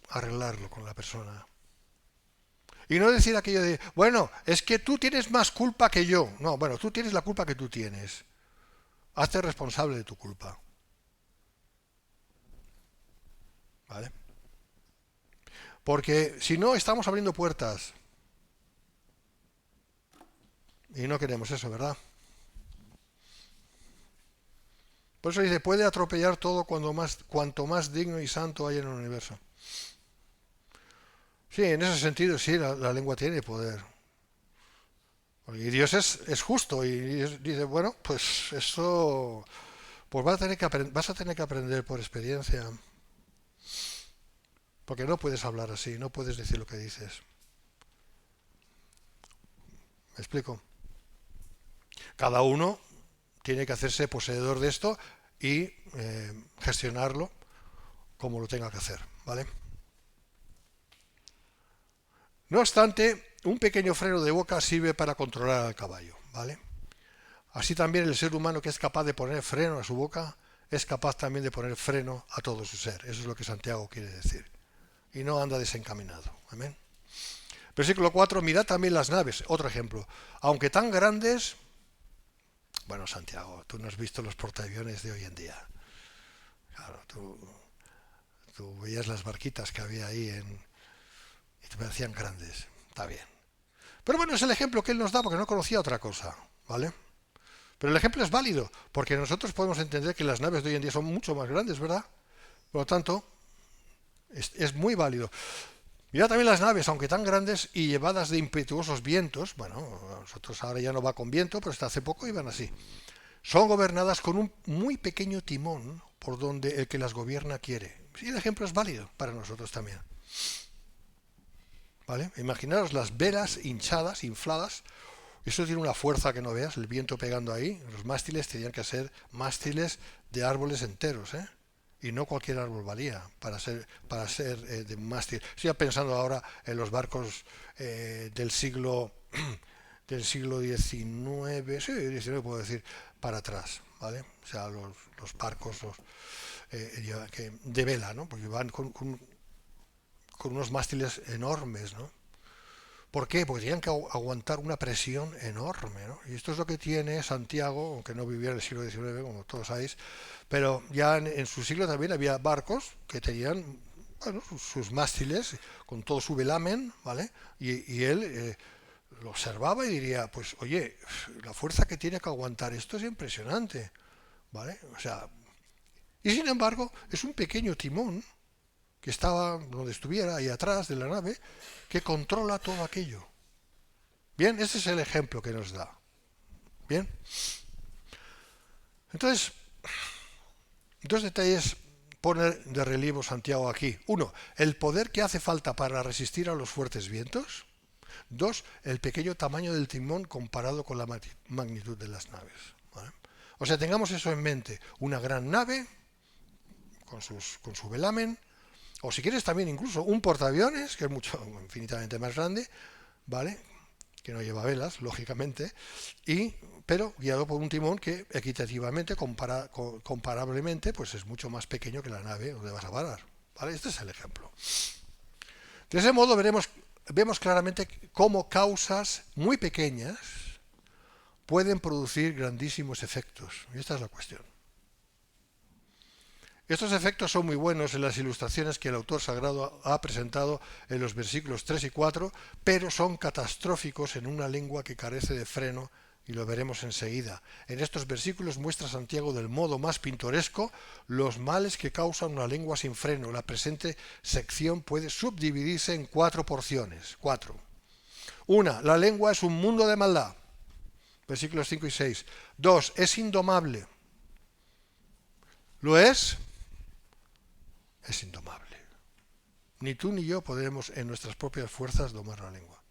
arreglarlo con la persona. Y no decir aquello de, bueno, es que tú tienes más culpa que yo. No, bueno, tú tienes la culpa que tú tienes. Hazte responsable de tu culpa. ¿Vale? Porque si no, estamos abriendo puertas. Y no queremos eso, ¿verdad? Por eso dice, puede atropellar todo cuanto más digno y santo hay en el universo. Sí, en ese sentido, sí, la lengua tiene poder. Y Dios es justo y dice, bueno, pues eso, pues vas a tener que aprender por experiencia. Porque no puedes hablar así, no puedes decir lo que dices. ¿Me explico? Cada uno tiene que hacerse poseedor de esto y gestionarlo como lo tenga que hacer, ¿vale? No obstante, un pequeño freno de boca sirve para controlar al caballo, ¿vale? Así también el ser humano que es capaz de poner freno a su boca es capaz también de poner freno a todo su ser. Eso es lo que Santiago quiere decir. Y no anda desencaminado. Amén. Versículo 4, mirad también las naves. Otro ejemplo. Aunque tan grandes, bueno, Santiago, tú no has visto los portaaviones de hoy en día. Claro, tú veías las barquitas que había ahí y te parecían grandes. Está bien. Pero bueno, es el ejemplo que él nos da porque no conocía otra cosa. ¿Vale? Pero el ejemplo es válido, porque nosotros podemos entender que las naves de hoy en día son mucho más grandes, ¿verdad? Por lo tanto, es muy válido. Mira también las naves, aunque tan grandes y llevadas de impetuosos vientos, bueno, nosotros ahora ya no va con viento, pero hasta hace poco iban así. Son gobernadas con un muy pequeño timón por donde el que las gobierna quiere. Sí, el ejemplo es válido para nosotros también. ¿Vale? Imaginaros las velas hinchadas, infladas. Eso tiene una fuerza que no veas, el viento pegando ahí. Los mástiles tenían que ser mástiles de árboles enteros, ¿eh? Y no cualquier árbol valía para ser de mástil. Estoy pensando ahora en los barcos del siglo XIX, sí, XIX puedo decir, para atrás, ¿vale? O sea, los barcos de vela, ¿no? Porque van con unos mástiles enormes, ¿no? ¿Por qué? Porque tenían que aguantar una presión enorme, ¿no? Y esto es lo que tiene Santiago, aunque no vivía en el siglo XIX, como todos sabéis, pero ya en su siglo también había barcos que tenían, bueno, sus mástiles con todo su velamen, ¿vale? Y él lo observaba y diría, pues oye, la fuerza que tiene que aguantar esto es impresionante, ¿vale? O sea, y sin embargo es un pequeño timón que estaba donde estuviera, ahí atrás de la nave, que controla todo aquello. Bien, ese es el ejemplo que nos da. Bien. Entonces, dos detalles pone de relieve Santiago aquí. Uno, el poder que hace falta para resistir a los fuertes vientos. Dos, el pequeño tamaño del timón comparado con la magnitud de las naves. ¿Vale? O sea, tengamos eso en mente. Una gran nave con su velamen, o si quieres también incluso un portaaviones, que es mucho, infinitamente más grande, ¿vale? Que no lleva velas, lógicamente, pero guiado por un timón que equitativamente, comparablemente, pues es mucho más pequeño que la nave donde vas a parar. ¿Vale? Este es el ejemplo. De ese modo vemos claramente cómo causas muy pequeñas pueden producir grandísimos efectos. Y esta es la cuestión. Estos efectos son muy buenos en las ilustraciones que el autor sagrado ha presentado en los versículos 3 y 4, pero son catastróficos en una lengua que carece de freno, y lo veremos enseguida. En estos versículos muestra Santiago del modo más pintoresco los males que causa una lengua sin freno. La presente sección puede subdividirse en 4 porciones. 4. Una, la lengua es un mundo de maldad. Versículos 5 y 6. 2, es indomable. ¿Lo es? Es indomable. Ni tú ni yo podremos en nuestras propias fuerzas domar la lengua.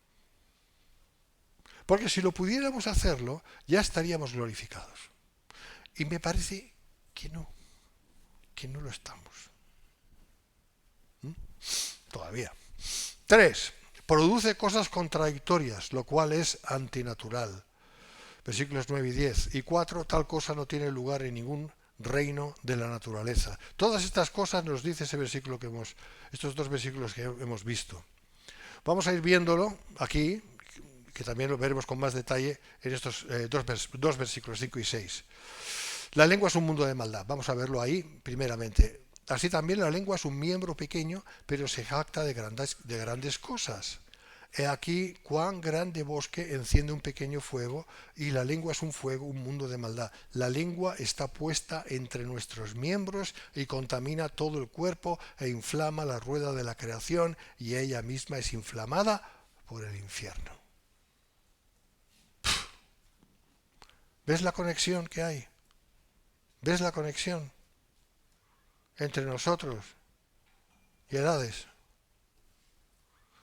Porque si lo pudiéramos hacerlo, ya estaríamos glorificados. Y me parece que no lo estamos. Todavía. 3. Produce cosas contradictorias, lo cual es antinatural. Versículos 9 y 10. Y 4. Tal cosa no tiene lugar en ningún reino de la naturaleza. Todas estas cosas nos dice ese versículo estos dos versículos que hemos visto. Vamos a ir viéndolo aquí, que también lo veremos con más detalle en estos dos versículos 5 y 6. La lengua es un mundo de maldad. Vamos a verlo ahí primeramente. Así también la lengua es un miembro pequeño, pero se jacta de grandes cosas. He aquí cuán grande bosque enciende un pequeño fuego, y la lengua es un fuego, un mundo de maldad. La lengua está puesta entre nuestros miembros y contamina todo el cuerpo e inflama la rueda de la creación, y ella misma es inflamada por el infierno. ¿Ves la conexión que hay? ¿Ves la conexión entre nosotros y el Hades?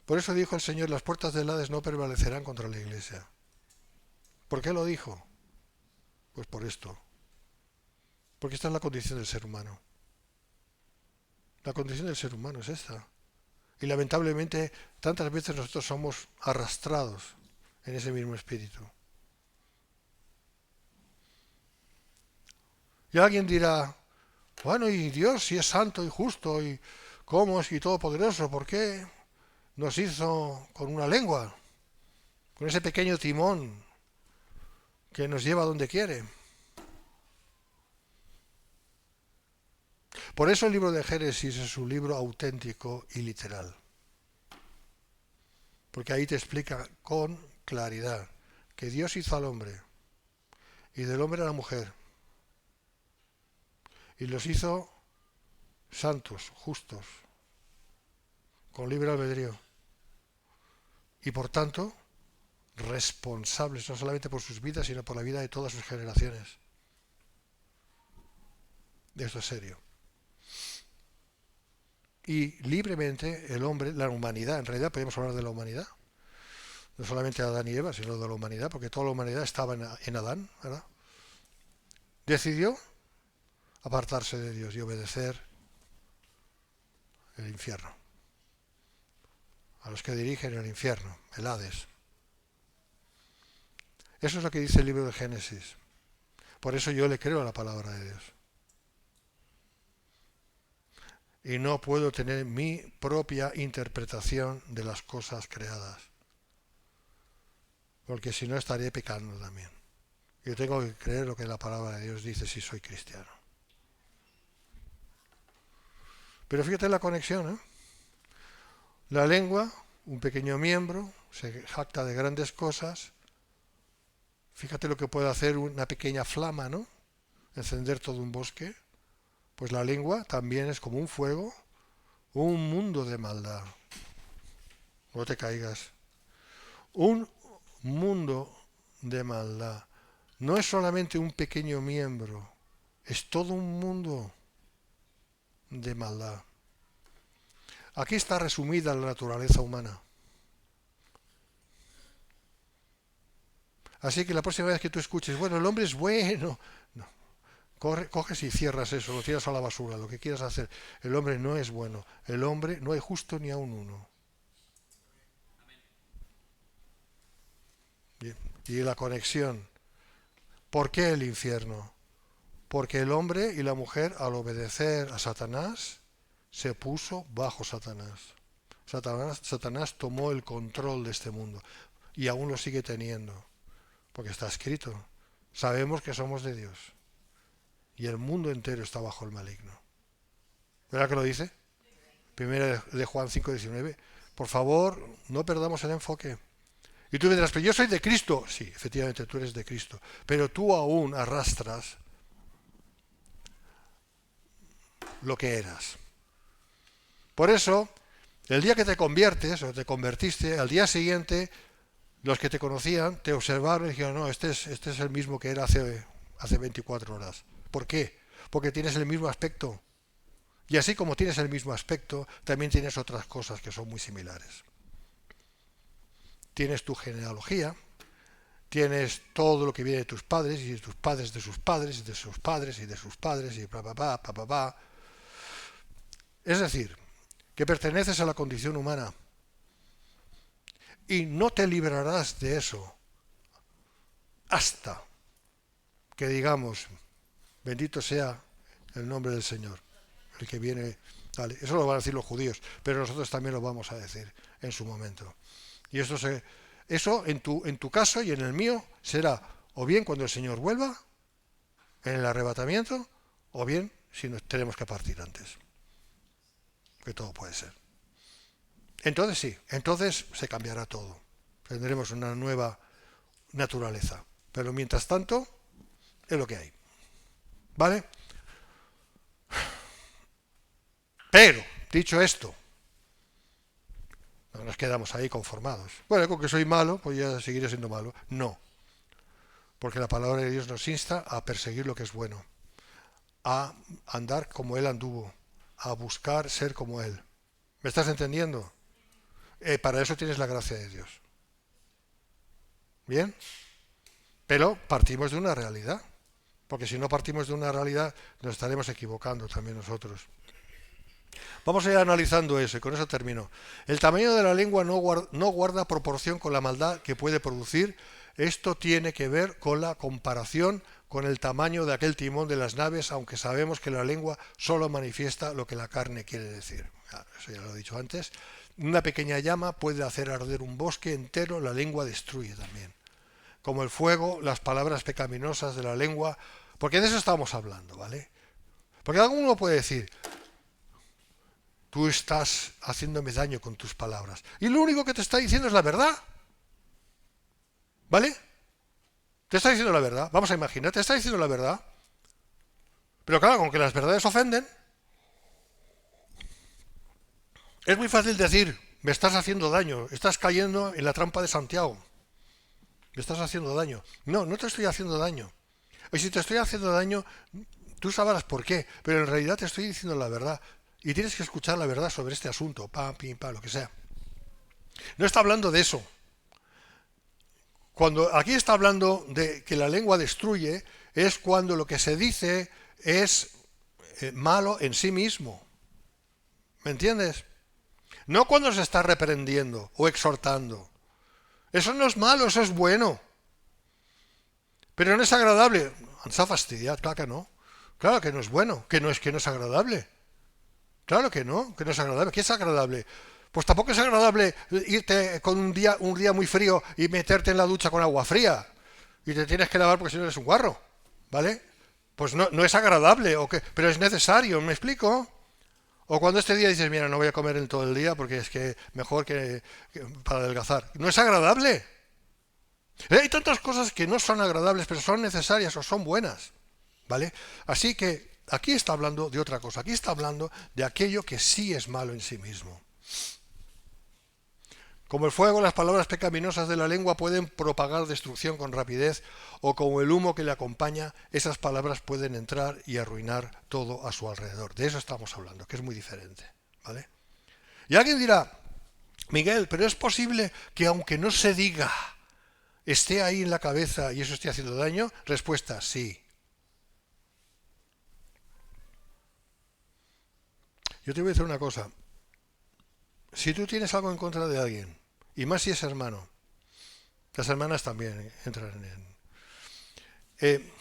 Por eso dijo el Señor, las puertas del Hades no prevalecerán contra la iglesia. ¿Por qué lo dijo? Pues por esto. Porque esta es la condición del ser humano. La condición del ser humano es esta. Y lamentablemente tantas veces nosotros somos arrastrados en ese mismo espíritu. Y alguien dirá, bueno, y Dios si es santo y justo y cómo es y todopoderoso, ¿por qué nos hizo con una lengua? Con ese pequeño timón que nos lleva donde quiere. Por eso el libro de Génesis es un libro auténtico y literal. Porque ahí te explica con claridad que Dios hizo al hombre y del hombre a la mujer. Y los hizo santos, justos, con libre albedrío. Y por tanto, responsables no solamente por sus vidas, sino por la vida de todas sus generaciones. Esto es serio. Y libremente el hombre, la humanidad, en realidad podemos hablar de la humanidad, no solamente Adán y Eva, sino de la humanidad, porque toda la humanidad estaba en Adán, ¿verdad? Decidió apartarse de Dios y obedecer el infierno, a los que dirigen el infierno, el Hades. Eso es lo que dice el libro de Génesis. Por eso yo le creo a la palabra de Dios. Y no puedo tener mi propia interpretación de las cosas creadas. Porque si no estaré pecando también. Yo tengo que creer lo que la palabra de Dios dice si soy cristiano. Pero fíjate la conexión, ¿eh? La lengua, un pequeño miembro, se jacta de grandes cosas. Fíjate lo que puede hacer una pequeña flama, ¿no? Encender todo un bosque. Pues la lengua también es como un fuego, un mundo de maldad. No te caigas. Un mundo de maldad. No es solamente un pequeño miembro, es todo un mundo de maldad. Aquí está resumida la naturaleza humana. Así que la próxima vez que tú escuches, bueno, el hombre es bueno, no. Coges y cierras eso, lo tiras a la basura, lo que quieras hacer. El hombre no es bueno. El hombre no hay justo ni aun uno. Bien. Y la conexión. ¿Por qué el infierno? Porque el hombre y la mujer, al obedecer a Satanás, se puso bajo Satanás. Satanás tomó el control de este mundo y aún lo sigue teniendo, porque está escrito. Sabemos que somos de Dios y el mundo entero está bajo el maligno. ¿Verdad que lo dice? Primera de Juan 5:19. Por favor, no perdamos el enfoque. Y tú me dirás, pero yo soy de Cristo. Sí, efectivamente tú eres de Cristo, pero tú aún arrastras lo que eras. Por eso, el día que te conviertes o te convertiste, al día siguiente, los que te conocían te observaron y dijeron, no, este es el mismo que era hace 24 horas. ¿Por qué? Porque tienes el mismo aspecto. Y así como tienes el mismo aspecto, también tienes otras cosas que son muy similares. Tienes tu genealogía, tienes todo lo que viene de tus padres y de tus padres de sus padres y de sus padres y de sus padres y pa. Es decir, que perteneces a la condición humana y no te librarás de eso hasta que digamos, bendito sea el nombre del Señor, el que viene. Vale, eso lo van a decir los judíos, pero nosotros también lo vamos a decir en su momento. Y eso en tu caso y en el mío será o bien cuando el Señor vuelva, en el arrebatamiento, o bien si nos tenemos que partir antes. Que todo puede ser. Entonces sí, entonces se cambiará todo. Tendremos una nueva naturaleza. Pero mientras tanto, es lo que hay. ¿Vale? Pero, dicho esto, no nos quedamos ahí conformados. Bueno, con que soy malo, pues ya seguiré siendo malo. No. Porque la palabra de Dios nos insta a perseguir lo que es bueno, a andar como Él anduvo, a buscar ser como Él. ¿Me estás entendiendo? para eso tienes la gracia de Dios. ¿Bien? Pero partimos de una realidad. Porque si no partimos de una realidad, nos estaremos equivocando también nosotros. Vamos a ir analizando eso y con eso termino. El tamaño de la lengua no guarda proporción con la maldad que puede producir. Esto tiene que ver con la comparación con el tamaño de aquel timón de las naves, aunque sabemos que la lengua solo manifiesta lo que la carne quiere decir. Eso ya lo he dicho antes. Una pequeña llama puede hacer arder un bosque entero, la lengua destruye también. Como el fuego, las palabras pecaminosas de la lengua, porque de eso estamos hablando, ¿vale? Porque alguno puede decir, tú estás haciéndome daño con tus palabras. Y lo único que te está diciendo es la verdad. ¿Vale? Te está diciendo la verdad. Vamos a imaginar, te está diciendo la verdad. Pero claro, con que las verdades ofenden, es muy fácil decir, me estás haciendo daño, estás cayendo en la trampa de Santiago. Me estás haciendo daño. No, no te estoy haciendo daño. Y si te estoy haciendo daño, tú sabrás por qué, pero en realidad te estoy diciendo la verdad. Y tienes que escuchar la verdad sobre este asunto, pim, lo que sea. No está hablando de eso. Cuando aquí está hablando de que la lengua destruye, es cuando lo que se dice es malo en sí mismo. ¿Me entiendes? No cuando se está reprendiendo o exhortando. Eso no es malo, eso es bueno. Pero no es agradable. Ens ha fastidiat, claro que no. Claro que no es bueno, que no es agradable. Claro que no es agradable. ¿Qué es agradable? Pues tampoco es agradable irte con un día muy frío y meterte en la ducha con agua fría. Y te tienes que lavar porque si no eres un guarro. ¿Vale? Pues no es agradable, pero es necesario, ¿me explico? O cuando este día dices, mira, no voy a comer en todo el día porque es que mejor que para adelgazar. No es agradable. Hay tantas cosas que no son agradables, pero son necesarias o son buenas. ¿Vale? Así que aquí está hablando de otra cosa. Aquí está hablando de aquello que sí es malo en sí mismo. Como el fuego, las palabras pecaminosas de la lengua pueden propagar destrucción con rapidez, o como el humo que le acompaña, esas palabras pueden entrar y arruinar todo a su alrededor. De eso estamos hablando, que es muy diferente. ¿Vale? Y alguien dirá, Miguel, pero es posible que aunque no se diga, esté ahí en la cabeza y eso esté haciendo daño. Respuesta, sí. Yo te voy a decir una cosa. Si tú tienes algo en contra de alguien, y más si es hermano, las hermanas también entran en...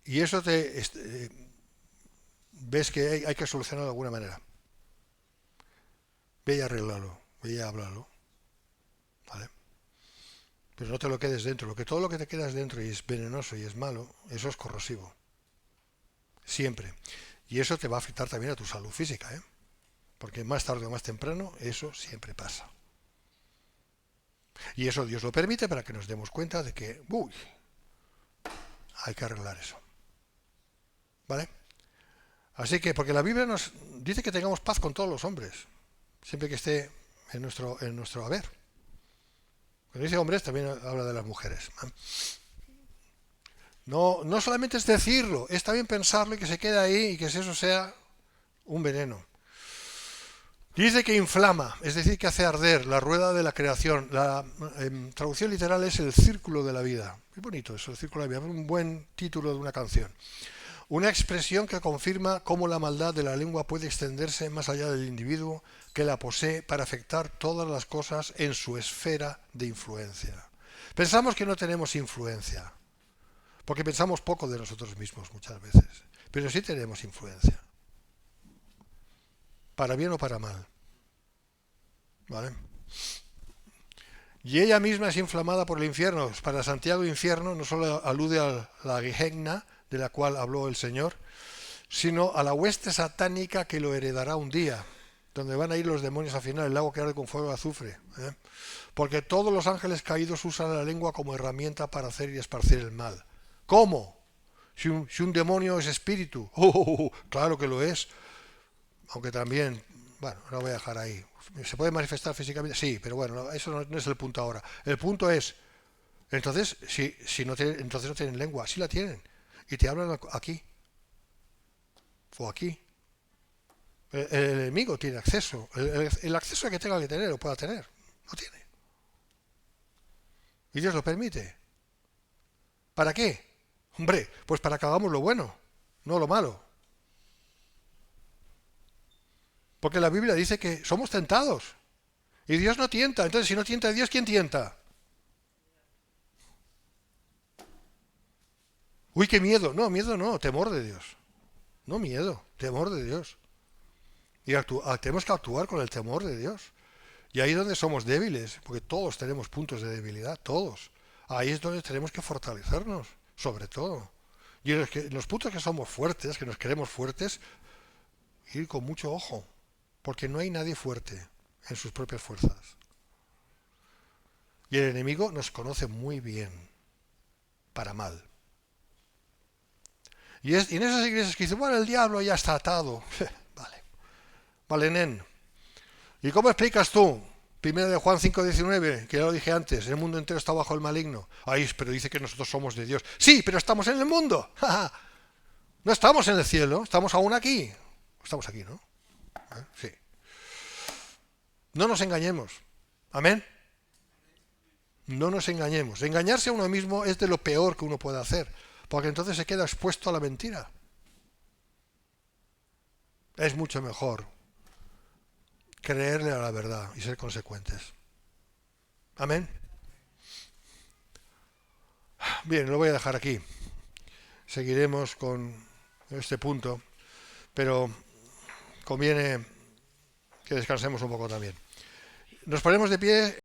y eso ves que hay que solucionarlo de alguna manera. Ve y arréglalo, ve y háblalo. ¿Vale? Pero no te lo quedes dentro. Todo lo que te quedas dentro y es venenoso y es malo, eso es corrosivo. Siempre. Y eso te va a afectar también a tu salud física, ¿eh? Porque más tarde o más temprano eso siempre pasa. Y eso Dios lo permite para que nos demos cuenta de que hay que arreglar eso. ¿Vale? Así que, porque la Biblia nos dice que tengamos paz con todos los hombres, siempre que esté en nuestro haber. Cuando dice hombres también habla de las mujeres. No solamente es decirlo, es también pensarlo y que se quede ahí y que eso sea un veneno. Dice que inflama, es decir, que hace arder la rueda de la creación. La traducción literal es el círculo de la vida. Qué bonito eso, el círculo de la vida. Es un buen título de una canción. Una expresión que confirma cómo la maldad de la lengua puede extenderse más allá del individuo que la posee para afectar todas las cosas en su esfera de influencia. Pensamos que no tenemos influencia, porque pensamos poco de nosotros mismos muchas veces, pero sí tenemos influencia. Para bien o para mal. ¿Vale? Y ella misma es inflamada por el infierno. Para Santiago, infierno no solo alude a la Gehenna, de la cual habló el Señor, sino a la hueste satánica que lo heredará un día, donde van a ir los demonios al final, el lago que arde con fuego de azufre. Porque todos los ángeles caídos usan la lengua como herramienta para hacer y esparcir el mal. ¿Cómo? Si un demonio es espíritu. Claro que lo es. Aunque también, bueno, no voy a dejar ahí. ¿Se puede manifestar físicamente? Sí, pero bueno, eso no es el punto ahora. El punto es, entonces, si no tienen, entonces no tienen lengua. Sí la tienen. Y te hablan aquí. O aquí. El enemigo tiene acceso. El acceso que tenga que tener, lo pueda tener. Lo tiene. Y Dios lo permite. ¿Para qué? Hombre, pues para que hagamos lo bueno, no lo malo. Porque la Biblia dice que somos tentados. Y Dios no tienta. Entonces, si no tienta a Dios, ¿quién tienta? Uy, qué miedo. No, miedo no, temor de Dios. No miedo, temor de Dios. Y tenemos que actuar con el temor de Dios. Y ahí es donde somos débiles, porque todos tenemos puntos de debilidad, todos. Ahí es donde tenemos que fortalecernos, sobre todo. Y en los puntos que somos fuertes, que nos creemos fuertes, ir con mucho ojo, porque no hay nadie fuerte en sus propias fuerzas. Y el enemigo nos conoce muy bien, para mal. Y en esas iglesias que dicen, bueno, el diablo ya está atado. Vale, vale, nen. ¿Y cómo explicas tú? Primero de Juan 5:19, que ya lo dije antes, el mundo entero está bajo el maligno. Ay, pero dice que nosotros somos de Dios. Sí, pero estamos en el mundo. No estamos en el cielo, estamos aún aquí. Estamos aquí, ¿no? Sí. No nos engañemos. Amén. No nos engañemos. Engañarse a uno mismo es de lo peor que uno puede hacer, porque entonces se queda expuesto a la mentira. Es mucho mejor creerle a la verdad y ser consecuentes. Amén. Bien, lo voy a dejar aquí. Seguiremos con este punto, pero conviene que descansemos un poco también. Nos ponemos de pie.